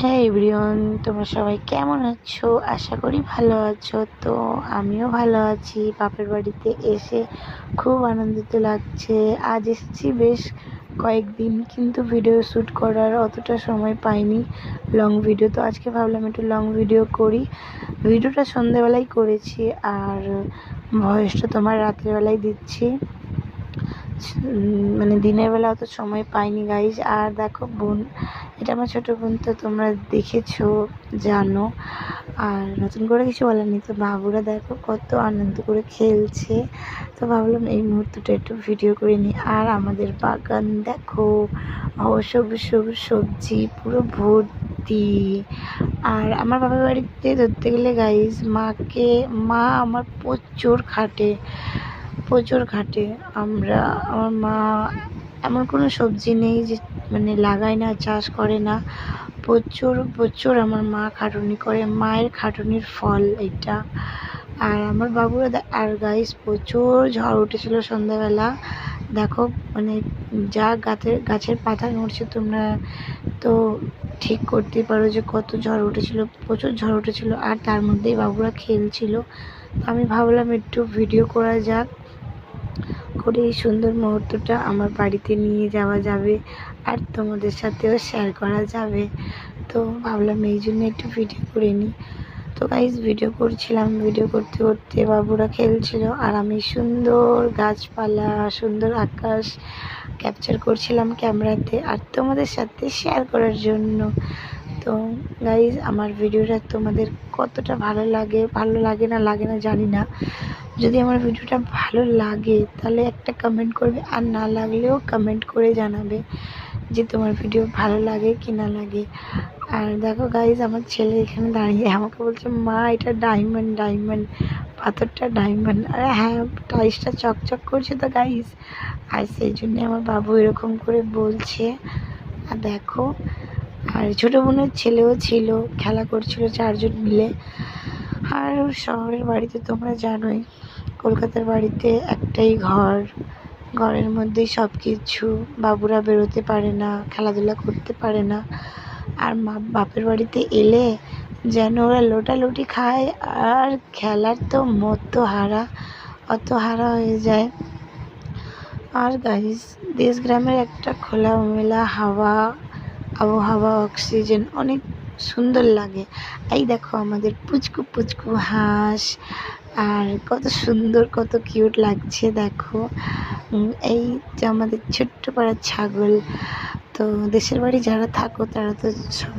হ্যাঁ এভরিওয়ান, তোমরা সবাই কেমন আছো? আশা করি ভালো আছো। তো আমিও ভালো আছি। বাপের বাড়িতে এসে খুব আনন্দিত লাগছে। আজ এসেছি বেশ কয়েকদিন, কিন্তু ভিডিও শ্যুট করার অতটা সময় পাইনি, লং ভিডিও। তো আজকে ভাবলাম একটু লং ভিডিও করি। ভিডিওটা সন্ধ্যেবেলায় করেছি, আর ভয়েসটা তোমার রাত্রেবেলায় দিচ্ছি। মানে দিনের বেলা অত সময় পাইনি গাইজ। আর দেখো বোন, এটা আমার ছোটো বোন, তো তোমরা দেখেছো, জানো। আর নতুন করে কিছু বলার নেই। তো বাবুরা দেখো কত আনন্দ করে খেলছে। তো ভাবলাম এই মুহূর্তটা একটু ভিডিও করে নিই। আর আমাদের বাগান দেখো, সবুজ সবুজ সবজি পুরো ভর্তি। আর আমার বাবার বাড়িতে ধরতে গেলে গাইজ, মা আমার প্রচুর খাটে। আমার মা এমন কোনো সবজি নেই যে মানে লাগায় না, চাষ করে না। প্রচুর আমার মা খাটুনি করে, মায়ের খাটুনির ফল এটা। আর আমার বাবুরা আর গাইস, প্রচুর ঝড় উঠেছিল সন্ধ্যাবেলা। দেখো মানে যা গাছের পাতা নড়ছে, তোমরা তো ঠিক করতে পারো যে কত ঝড় উঠেছিল। প্রচুর ঝড় উঠেছিল, আর তার মধ্যেই বাবুরা খেলছিল। আমি ভাবলাম একটু ভিডিও করা যাক, করে এই সুন্দর মুহূর্তটা আমার বাড়িতে নিয়ে যাওয়া যাবে, আর তোমাদের সাথেও শেয়ার করা যাবে। তো ভাবলাম এই জন্য একটু ভিডিও করে নিই। তো গাইজ ভিডিও করছিলাম, ভিডিও করতে করতে বাবুরা খেলছিল, আর আমি সুন্দর গাছপালা, সুন্দর আকাশ ক্যাপচার করছিলাম ক্যামেরাতে, আর তোমাদের সাথে শেয়ার করার জন্য। তো গাইজ আমার ভিডিওটা তোমাদের কতটা ভালো লাগে না জানি না। যদি আমার ভিডিওটা ভালো লাগে তাহলে একটা কমেন্ট করবে, আর না লাগলেও কমেন্ট করে জানাবে যে তোমার ভিডিও ভালো লাগে কি না লাগে। আর দেখো গাইজ, আমার ছেলে এখানে দাঁড়িয়ে আমাকে বলছে, মা এটা ডায়মন্ড, পাথরটা ডায়মন্ড। আরে হ্যাঁ, টাইসটা চকচক করছে তো গাইজ, আর সেই জন্যে আমার বাবু এরকম করে বলছে। আর দেখো, আর ছোটো বোনের ছেলেও ছিল, খেলা করছিল 4 জন মিলে। আর শহরের বাড়িতে তোমরা জানোই, কলকাতার বাড়িতে একটাই ঘরের মধ্যেই সব কিছু। বাবুরা বেরোতে পারে না, খেলাধুলা করতে পারে না। আর বাপের বাড়িতে এলে যেন ওরা লোটালুটি খায়, আর খেলার তো অত হারা হয়ে যায়। আর গাইস, দেশ গ্রামের একটা খোলামেলা আবহাওয়া, অক্সিজেন অনেক সুন্দর লাগে। এই দেখো আমাদের পুচকু হাঁস, আর কত সুন্দর, কত কিউট লাগছে দেখো। এই যে আমাদের ছোট্ট পাড়ার ছাগল। তো দেশের বাড়ি যারা থাকো তারা তো সবাই